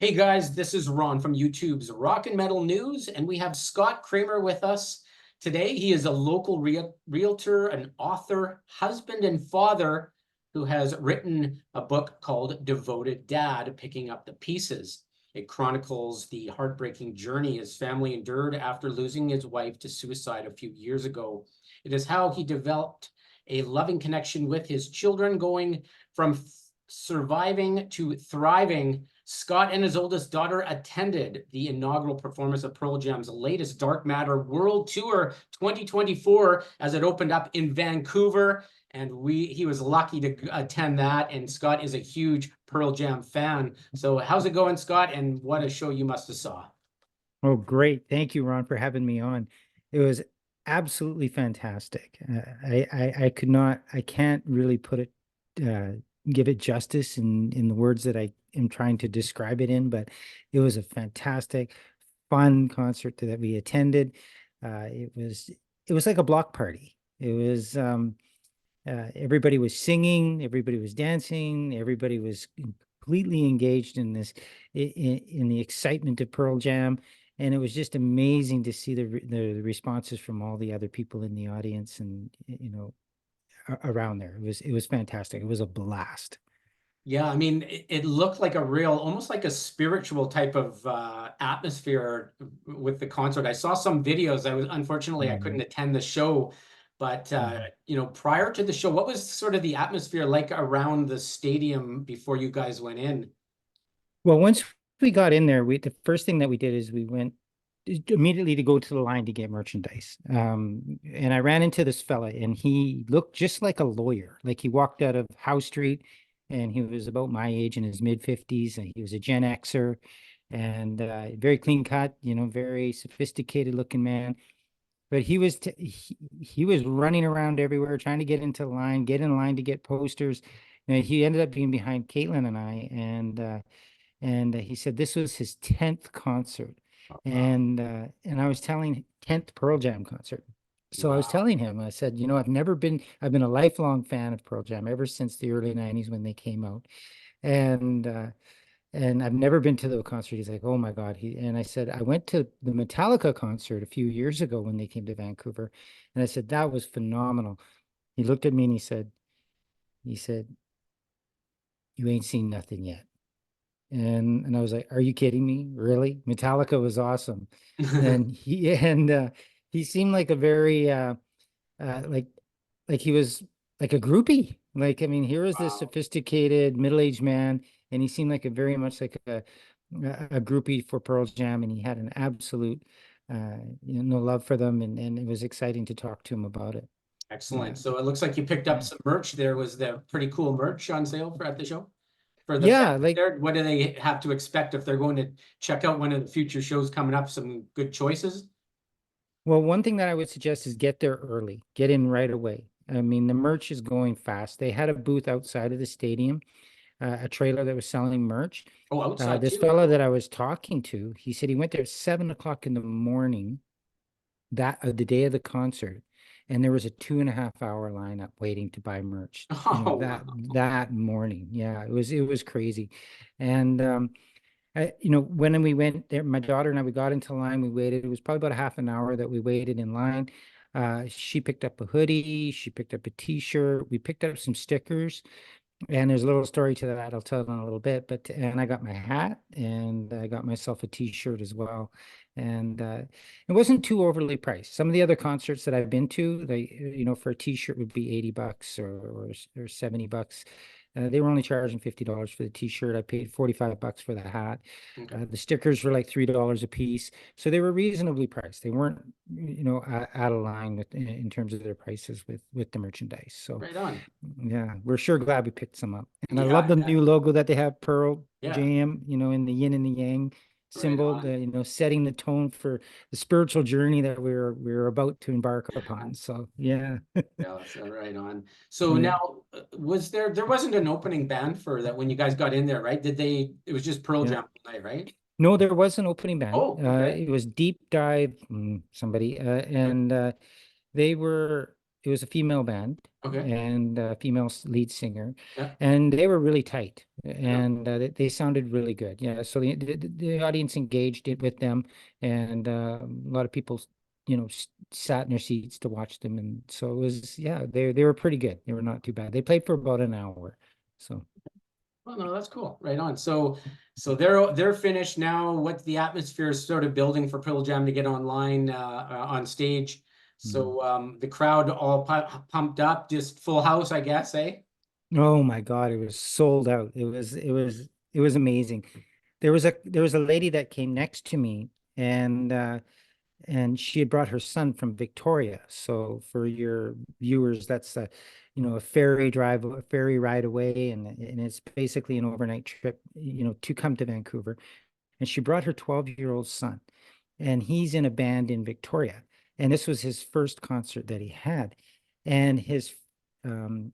Hey guys, this is Ron from YouTube's Rock and Metal News, and we have Scott Cramer with us today. He is a local realtor, an author, husband, and father who has written a book called Devoted Dad, Picking Up the Pieces. It chronicles the heartbreaking journey his family endured after losing his wife to suicide a few years ago. It is how he developed a loving connection with his children, going from surviving to thriving. Scott and his oldest daughter attended the inaugural performance of Pearl Jam's latest Dark Matter World Tour 2024 as it opened up in Vancouver. And he was lucky to attend that. And Scott is a huge Pearl Jam fan. So how's it going, Scott? And what a show you must have saw. Oh, great. Thank you, Ron, for having me on. It was absolutely fantastic. I can't really give it justice in the words that I am trying to describe it in, but it was a fantastic, fun concert that we attended. It was like a block party. Everybody was singing, everybody was dancing, everybody was completely engaged in in the excitement of Pearl Jam. And it was just amazing to see the responses from all the other people in the audience and, around there. It was fantastic. It was a blast. Yeah, I mean, it looked like a real, almost like a spiritual type of atmosphere with the concert. I saw some videos. Unfortunately, I couldn't attend the show, but prior to the show, what was sort of the atmosphere like around the stadium before you guys went in? Well, once we got in there, the first thing that we did is we went immediately to go to the line to get merchandise. And I ran into this fella, and he looked just like a lawyer. Like he walked out of House Street, and he was about my age in his mid-50s, and he was a Gen Xer, and very clean cut, very sophisticated looking man. But he was running around everywhere trying to get into line, get in line to get posters. And he ended up being behind Caitlin and I, and he said this was his 10th concert, and I was telling 10th Pearl Jam concert. So I was telling him, I said, I've been a lifelong fan of Pearl Jam ever since the early 90s when they came out. And and I've never been to the concert. He's like, oh my God. And I said, I went to the Metallica concert a few years ago when they came to Vancouver. And I said, that was phenomenal. He looked at me and he said, you ain't seen nothing yet. And I was like, are you kidding me? Really? Metallica was awesome. And he seemed like a very like he was like a groupie. Like, I mean, here was this sophisticated middle-aged man, and he seemed like a very much like a groupie for Pearl Jam, and he had an absolute love for them, and it was exciting to talk to him about it. Excellent. So it looks like you picked up some merch. There was the pretty cool merch on sale at the show. For the Yeah, fans there, what do they have to expect if they're going to check out one of the future shows coming up? Some good choices? well, one thing that I would suggest is get there early, get in right away. I mean, the merch is going fast. They had a booth outside of the stadium, a trailer that was selling merch. Oh, outside This too. fella that I was talking to, he said he went there at 7 o'clock in the morning, the day of the concert, and there was a 2.5 hour lineup waiting to buy merch. Oh, That morning. Yeah, it was crazy. And when we went there, my daughter and I, we got into line, we waited. It was probably about a half an hour that we waited in line. She picked up a hoodie, she picked up a t-shirt, we picked up some stickers. And there's a little story to that I'll tell in a little bit, and I got my hat and I got myself a t-shirt as well. And it wasn't too overly priced. Some of the other concerts that I've been to, for a t-shirt would be $80 or $70. They were only charging $50 for the t-shirt. I paid $45 for the hat. okay. The stickers were like $3 a piece. So they were reasonably priced. They weren't, out of line in terms of their prices with the merchandise. So Right on. yeah, we're sure glad we picked some up. And I love Yeah, the new logo that they have, Pearl yeah, Jam, in the yin and the yang right symbol, on. setting the tone for the spiritual journey that we're about to embark upon. So yeah. Yeah, that's right on. So Yeah. now, there wasn't an opening band for that when you guys got in there, right? It was just Pearl Yeah. Jam all night, right? No, there was an opening band. Oh, okay. It was Deep Dive, somebody, and they were, it was a female band Okay. and a female lead singer, Yeah. and they were really tight. Yeah. and they sounded really good. Yeah, so the audience engaged it with them, and a lot of people, sat in their seats to watch them, and so it was, yeah, they were pretty good. They were not too bad. They played for about an hour, so. Well, no, that's cool. Right on. So they're finished now. What the atmosphere is sort of building for Pearl Jam to get online on stage. Mm. So the crowd all pumped up, just full house, I guess, eh? Oh my God, it was sold out. It was amazing. There was a lady that came next to me, and she had brought her son from Victoria. So for your viewers, that's a ferry ride away, and it's basically an overnight trip, to come to Vancouver. And she brought her 12-year-old son, and he's in a band in Victoria. And this was his first concert that he had. And um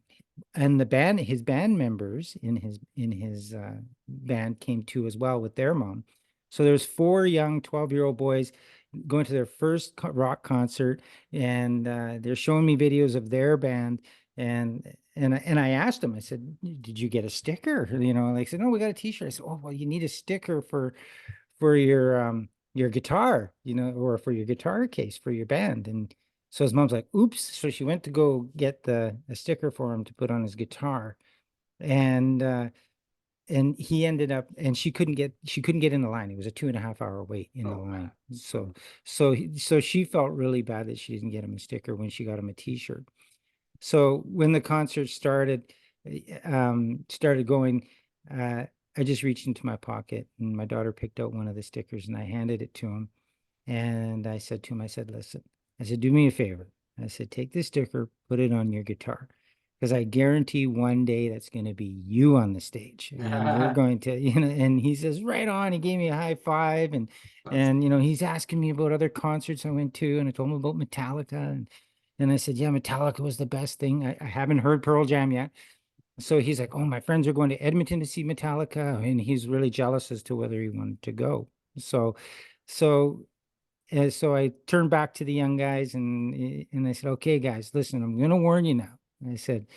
his band members in his band came too as well with their mom. So there's four young 12-year-old boys going to their first rock concert, and they're showing me videos of their band. And I asked them, I said, did you get a sticker? They said, no, we got a t-shirt. I said, oh, well, you need a sticker for your guitar, or for your guitar case for your band. And so his mom's like, oops. So she went to go get a sticker for him to put on his guitar. And he ended up, and she couldn't get in the line. It was a 2.5 hour wait in the Oh man. line. So she felt really bad that she didn't get him a sticker when she got him a t-shirt. So when the concert started going, I just reached into my pocket, and my daughter picked out one of the stickers, and I handed it to him. And I said to him, I said, listen, I said, do me a favor. I said, take this sticker, put it on your guitar. Because I guarantee one day that's going to be you on the stage, and we're going to, and he says, right on. He gave me a high five, and That's and he's asking me about other concerts I went to, and I told him about Metallica, and I said, yeah, Metallica was the best thing. I haven't heard Pearl Jam yet. So he's like, oh, my friends are going to Edmonton to see Metallica, and he's really jealous as to whether he wanted to go. So, so so I turned back to the young guys, and I said, okay, guys, listen, I'm going to warn you now. I said,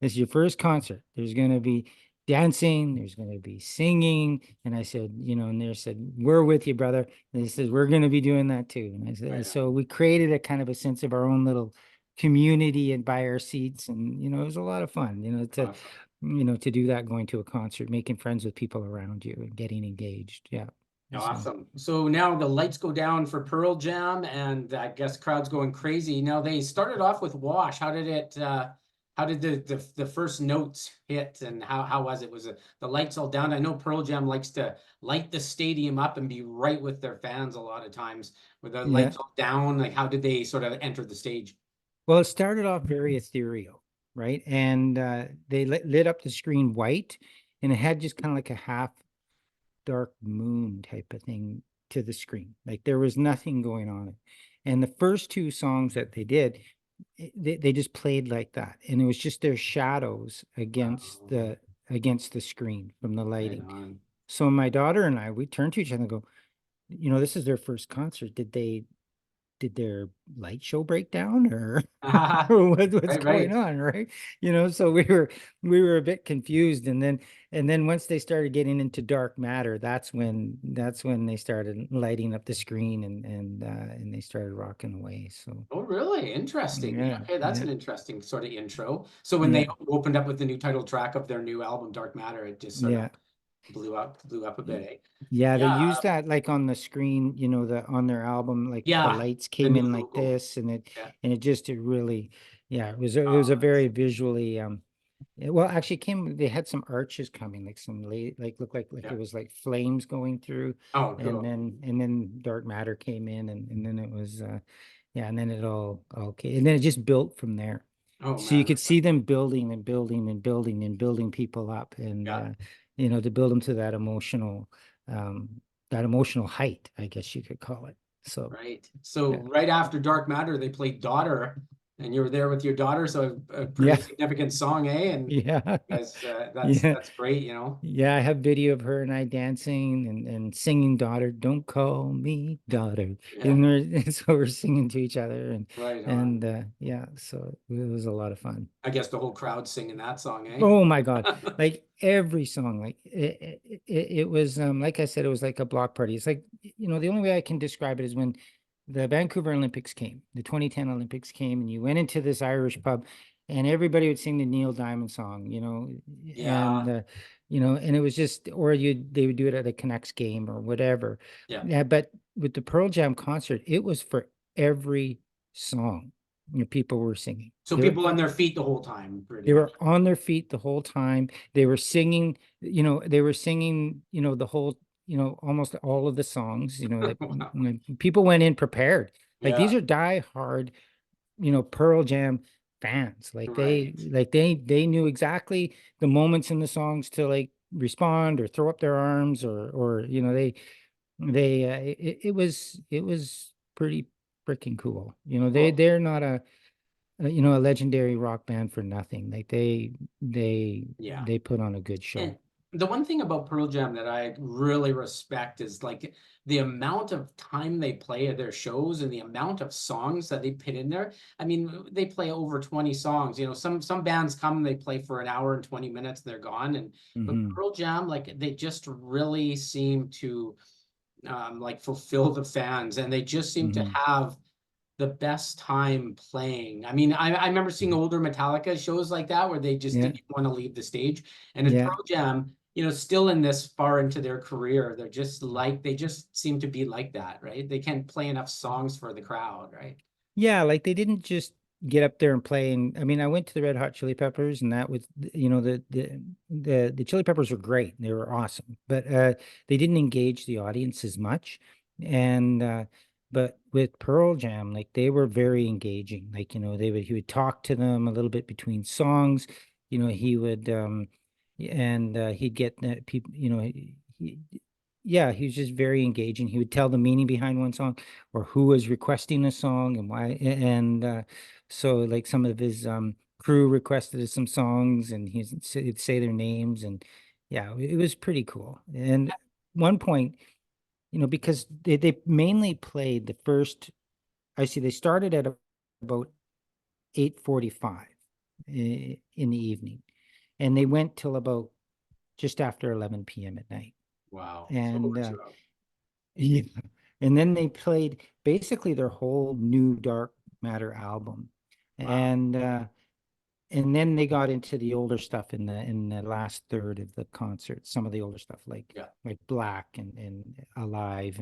this is your first concert. There's going to be dancing, there's going to be singing. And I said, and they said, we're with you, brother. And they said, we're going to be doing that too. And I said, right so we created a kind of a sense of our own little community and by our seats. And, it was a lot of fun, on. to do that, going to a concert, making friends with people around you and getting engaged. Yeah. So. Awesome. So now the lights go down for Pearl Jam, and I guess crowd's going crazy. Now they started off with Wash. How did how did the first notes hit, and how was it? Was it the lights all down? I know Pearl Jam likes to light the stadium up and be right with their fans a lot of times. Were the Yeah. lights all down? Like how did they sort of enter the stage? Well, it started off very ethereal, right? And they lit up the screen white, and it had just kind of like a half dark moon type of thing to the screen. Like there was nothing going on. And the first two songs that they did, they just played like that. And it was just their shadows Oh, against the screen from the right lighting. on. So my daughter and I, we turned to each other and go, this is their first concert. Did their light show break down, or what's Right, going right. on, right? So we were a bit confused, and then once they started getting into dark matter, that's when they started lighting up the screen, and they started rocking away. So Oh, really? Interesting. yeah, Okay, that's yeah, an interesting sort of intro. So when they yeah, opened up with the new title track of their new album, Dark Matter, it just sort of yeah. blew up a bit, eh? Yeah, they Yeah, used that like on the screen, on their album, like the yeah, lights the came new in like logo. this, and it Yeah. and it just it really, yeah, it was a Nice. very visually well, actually they had some arches coming, like like looked like Yeah. it was like flames going through, Oh, and cool. then dark matter came in, and then it was yeah, and then it all okay, and then it just built from there. Oh So you man. could see them building and building and building and building people up, and Yeah. to build them to um that emotional height, I guess you could call it. So Right. So yeah. right after Dark Matter, they played Daughter. And you were there with your daughter, so a pretty Yeah. significant song, eh? And Yeah. you guys, Yeah. that's great, you know? Yeah, I have video of her and I dancing and singing daughter, don't call me daughter. Yeah, And so we're singing to each other right on. and yeah, so it was a lot of fun. I guess the whole crowd singing that song, eh? Oh my God. Like every song, like it was like I said, it was like a block party. It's like, the only way I can describe it is when the Vancouver Olympics came, the 2010 Olympics came, and you went into this Irish pub and everybody would sing the Neil Diamond song, Yeah, and and it was just, or they would do it at a Canucks game or whatever. yeah. Yeah, but with the Pearl Jam concert, it was for every song, people were singing. So people on their feet the whole time, pretty They much. were on their feet the whole time. They were singing, the whole, almost all of the songs, like Wow. people went in prepared. Like Yeah, these are die-hard, Pearl Jam fans. Like they, right. like they knew exactly the moments in the songs to like respond or throw up their arms or it was pretty freaking cool. Well, They're not a legendary rock band for nothing. Like they yeah. they put on a good And show. the one thing about Pearl Jam that I really respect is like the amount of time they play at their shows and the amount of songs that they put in there. I mean, they play over 20 songs. Some bands come, they play for an hour and 20 minutes, they're gone. But Hmm. Pearl Jam, like they just really seem to like fulfill the fans, and they just seem to Hmm. have the best time playing. I mean, I remember seeing older Metallica shows like that where they just Yeah, didn't want to leave the stage. And at yeah, Pearl Jam, still in this far into their career, they just seem to be like that, right? They can't play enough songs for the crowd, right? yeah. Like they didn't just get up there and play. And I mean, I went to the Red Hot Chili Peppers, and that was, the Chili Peppers were great. They were awesome, but they didn't engage the audience as much. And but with Pearl Jam, like they were very engaging. Like he would talk to them a little bit between songs. He would and he'd get people. Yeah, he was just very engaging. He would tell the meaning behind one song or who was requesting the song and why. And so like some of his crew requested some songs and he'd say their names and yeah, it was pretty cool. And one point, because they mainly played the first, I see they started at about 8:45 in the evening and they went till about just after 11 p.m. at night. Wow. So And over 2 hours. yeah. And then they played basically their whole new Dark Matter album. Wow. And then they got into the older stuff in the last third of the concert, some of the older stuff Yeah. like Black and Alive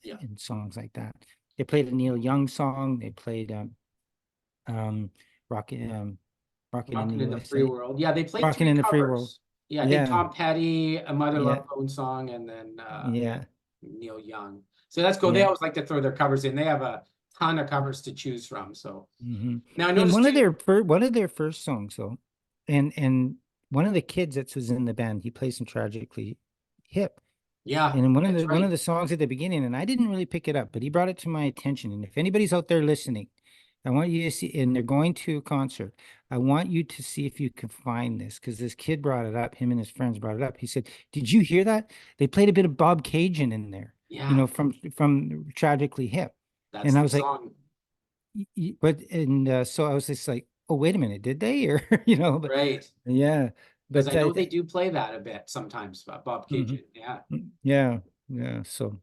Yeah. and songs like that. They played a Neil Young song, they played um Rockin' Rockin' in the Rockin' in the Free USA. World. Yeah, they played Rockin' three in the Free World. covers. Yeah, I think Yeah, Tom Petty, a Mother yeah, Love Bone song, and then yeah. Neil Young. So that's cool. They Yeah. always like to throw their covers in. They have a ton of covers to choose from. So Hmm. now I And noticed too. one of their first songs though, and one of the kids that was in the band, he plays some Tragically Hip. Yeah, And in that's one of right. the songs at the beginning, and I didn't really pick it up, but he brought it to my attention. And if anybody's out there listening, I want you to see, and they're going to a concert, I want you to see if you can find this because this kid brought it up. Him and his friends brought it up. He said, "Did you hear that? They played a bit of Bobcaygeon in there, Yeah, from Tragically Hip." that's And I the was like, song. but and so I was just like, oh, wait a minute, did they? Or but Right. yeah, Because I but know they do play that a bit sometimes, Bob mhm. Cajun. Yeah. Yeah, yeah. So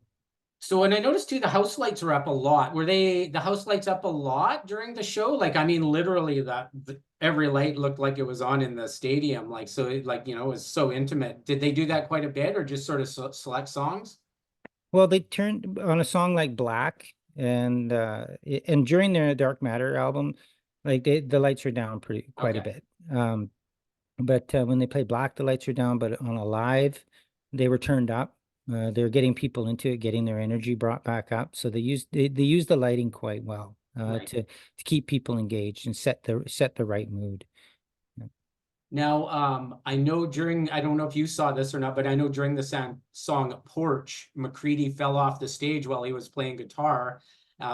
So, and I noticed too, the house lights were up a lot. Were the house lights up a lot during the show? Like, I mean, literally every light looked like it was on in the stadium. Like, so it was so intimate. Did they do that quite a bit or just sort of select songs? well, they turned on a song like Black, and during their Dark Matter album, like the lights are down pretty quite a Okay. bit. But when they play Black, the lights are down. But on a live, they were turned up. They're getting people into it, getting their energy brought back up. So they use the lighting quite well Right. to keep people engaged and set the right mood. Yeah. Now, I know I don't know if you saw this or not, but I know during the song Porch, McCready fell off the stage while he was playing guitar.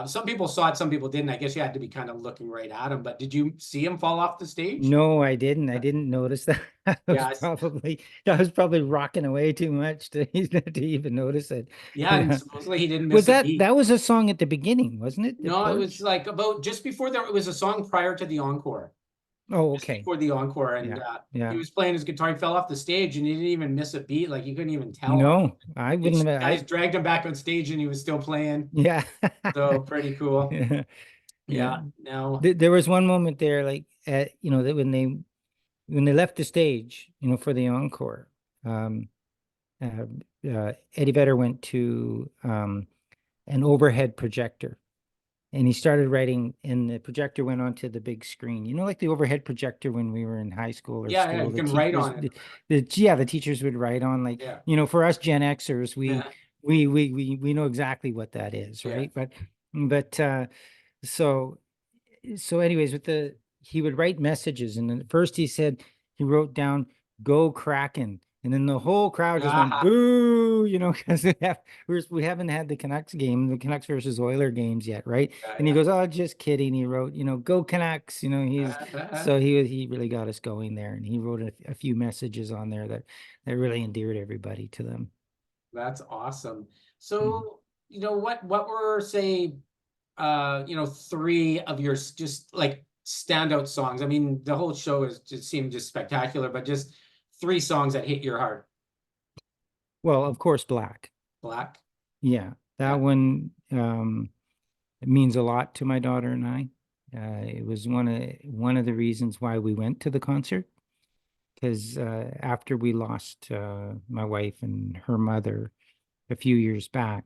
Some people saw it, some people didn't. I guess you had to be kind of looking right at him. But did you see him fall off the stage? No, I didn't. I didn't notice that. Yeah, I was probably rocking away too much to, to even notice it. yeah, and Yeah. supposedly he didn't Was miss a that beat. was a song at the beginning, wasn't it? The No, it was Porch? like about just before there. It was a song prior to the encore, Oh, just okay. before the encore, and Yeah. he Yeah. was playing his guitar. He fell off the stage, and he didn't even miss a beat. Like you couldn't even tell. No, I wouldn't have Guys dragged him back on stage, and he was still playing. yeah. So pretty cool. Yeah. Yeah. Yeah. Now, There was one moment there, like that when they left the stage, for the encore, um, uh, Eddie Vedder went to an overhead projector, and he started writing, and the projector went onto the big screen. Like the overhead projector when we were in high school or yeah, school, you the can write teachers, on it. the teachers would write on, like, Yeah. for us Gen Xers, Yeah. we know exactly what that is, Yeah. right? But so anyways, he would write messages, and then first he said he wrote down "Go Kraken," and then the whole crowd just went Ah, boo, because we haven't had the Canucks versus Oiler games yet, right? And he yeah, goes, "Oh, just kidding." He wrote, "Go Canucks." yeah. So he really got us going there, and he wrote a few messages on there that really endeared everybody to them. That's awesome. Mhm. So, what were, say, three of your just like standout songs? I mean, the whole show is just seemed just spectacular, but just three songs that hit your heart. Well, of course, Black. Black. Yeah, that Yeah. one. It means a lot to my daughter and I. It was one of the reasons why we went to the concert, because after we lost my wife and her mother a few years back,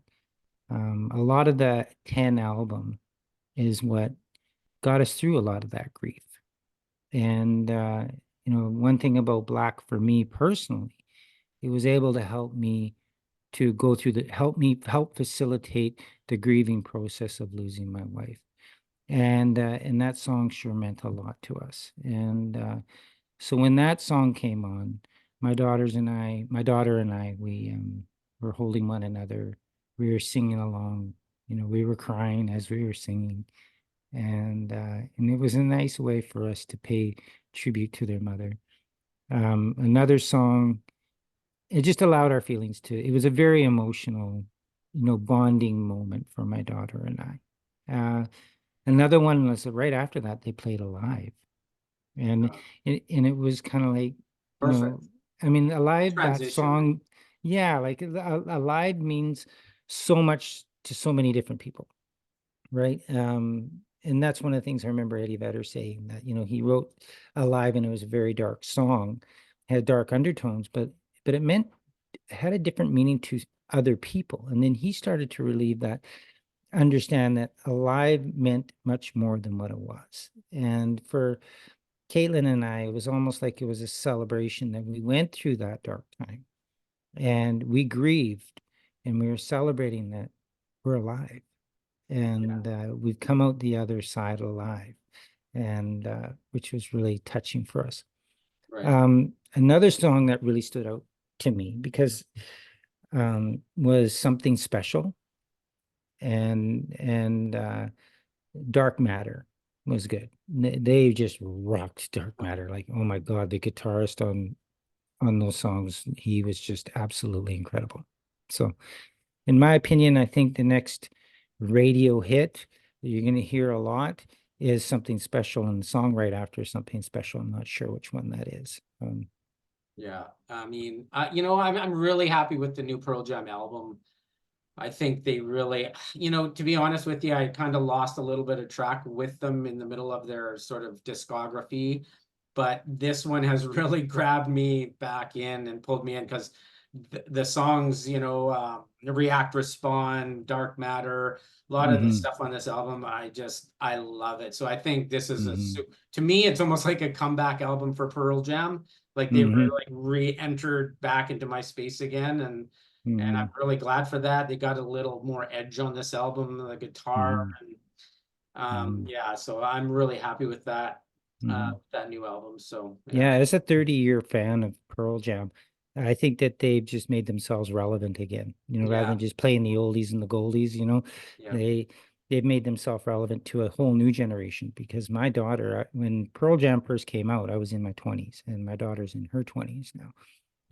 a lot of the 10 album is what got us through a lot of that grief. And one thing about Black for me personally, it was able to help me to go through help facilitate the grieving process of losing my wife. And that song sure meant a lot to us. And so when that song came on, my daughter and I, we were holding one another. We were singing along. We were crying as we were singing, and it was a nice way for us to pay tribute to their mother. Another song, it just allowed our feelings to. It was a very emotional, bonding moment for my daughter and I. Another one was right after that, they played Alive. And Uh, it was kind of like, you know, Perfect. I mean, Alive, that Transition. song, yeah, like Alive means so much to so many different people, right? And that's one of the things I remember Eddie Vedder saying, that, he wrote Alive and it was a very dark song, had dark undertones, but it had a different meaning to other people. And then he started to relieve that, understand that Alive meant much more than what it was. And for Caitlin and I, it was almost like it was a celebration that we went through that dark time and we grieved, and we were celebrating that we're alive, Yeah. and we've come out the other side alive, and which was really touching for us. Right. Another song that really stood out to me because was Something Special, and Dark Matter was good. They just rocked Dark Matter. Like, oh my God, the guitarist on those songs, he was just absolutely incredible. So, in my opinion, I think the next radio hit that you're going to hear a lot is Something Special, and the song right after Something Special. I'm not sure which one that is. Yeah. I mean, I'm really happy with the new Pearl Jam album. I think they really, to be honest with you, I kind of lost a little bit of track with them in the middle of their sort of discography. But this one has really grabbed me back in and pulled me in because the songs, React, Respond, Dark Matter, a lot of the hmm stuff on this album, I love it. So I think this is hmm to me, it's almost like a comeback album for Pearl Jam. Like they really hmm like re-entered back into my space again, and I'm hmm really glad for that. They got a little more edge on this album, the guitar, hmm and hmm yeah, so I'm really happy with hmm that new album. So yeah, Yeah, as a 30-year fan of Pearl Jam, I think that they've just made themselves relevant again, rather yeah, than just playing the oldies and the goldies, yeah, they they've made themselves relevant to a whole new generation, because my daughter, when Pearl Jam first came out, I was in my 20s, and my daughter's in her 20s now.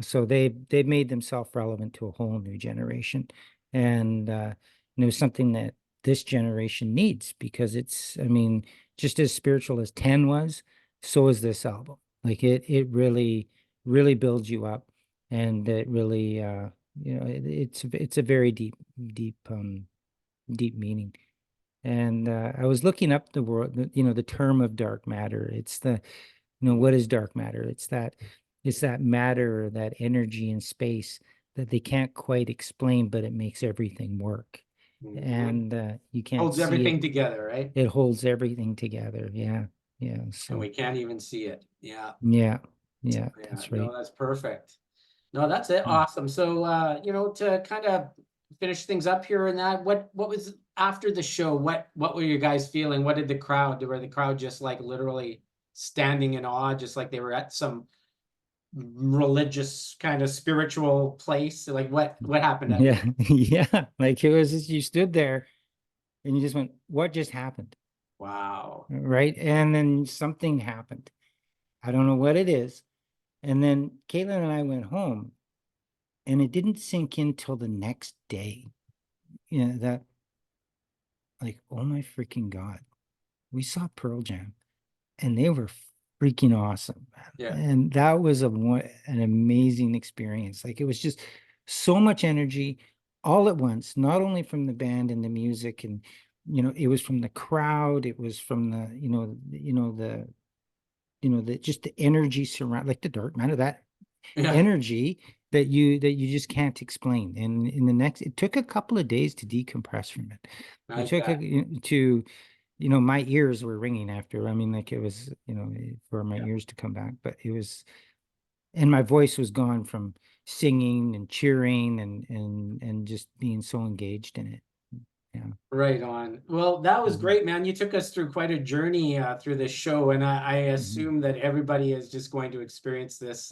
So they've made themselves relevant to a whole new generation. And it was something that this generation needs, because it's, I mean, just as spiritual as 10 was, so is this album. Like it really, really builds you up, and it really, it's a very deep meaning. And I was looking up the word, the term of dark matter. It's what is dark matter? It's that matter, that energy in space that they can't quite explain, but it makes everything work. And you can't Holds see everything it. together, right? It holds everything together. Yeah. Yeah. And So we can't even see it. Yeah. yeah. Yeah, Yeah. that's No, right. that's perfect. No, that's it. Mm. Awesome. So, to kind of finish things up here and that, what was after the show? What were you guys feeling? What did the crowd? Were the crowd just like literally standing in awe, just like they were at some religious kind of spiritual place? Like what happened at Yeah. Yeah. Like it was just, you stood there and you just went, what just happened? Wow. Right. And then something happened. I don't know what it is. And then Caitlin and I went home, and it didn't sink in till the next day. That, like, oh my freaking God, we saw Pearl Jam and they were freaking awesome, Yeah. man. And that was an amazing experience. Like it was just so much energy all at once, not only from the band and the music, and it was from the crowd, it was from the just the energy surround, like the dark matter, that Yeah. energy that you just can't explain. And in the next, it took a couple of days to decompress from it. I It took bet. my ears were ringing after. I mean, like it was, for my Yeah. ears to come back, but it was, and my voice was gone from singing and cheering and just being so engaged in it. Yeah. Right on. Well, that was Mhm. great, man. You took us through quite a journey through this show, and I Mhm. assume that everybody is just going to experience this.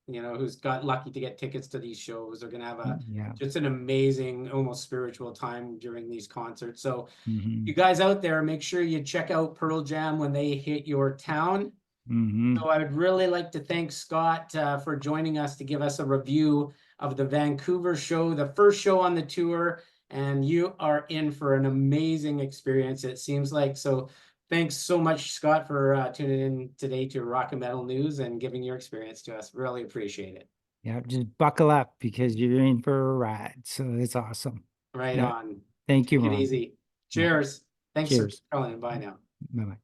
Who's got lucky to get tickets to these shows, are going to have a Yeah. just an amazing, almost spiritual time during these concerts. So, you Hmm. guys out there, make sure you check out Pearl Jam when they hit your town. Hmm. So, I would really like to thank Scott for joining us to give us a review of the Vancouver show, the first show on the tour, and you are in for an amazing experience, it seems like. So thanks so much, Scott, for tuning in today to Rock and Metal News and giving your experience to us. Really appreciate it. Yeah. Just buckle up, because you're in for a ride. So it's awesome. Right Yeah. on. Thank you, Take it Ron. easy. Yeah. Cheers. Thanks for Cheers. calling. Bye now. Bye bye.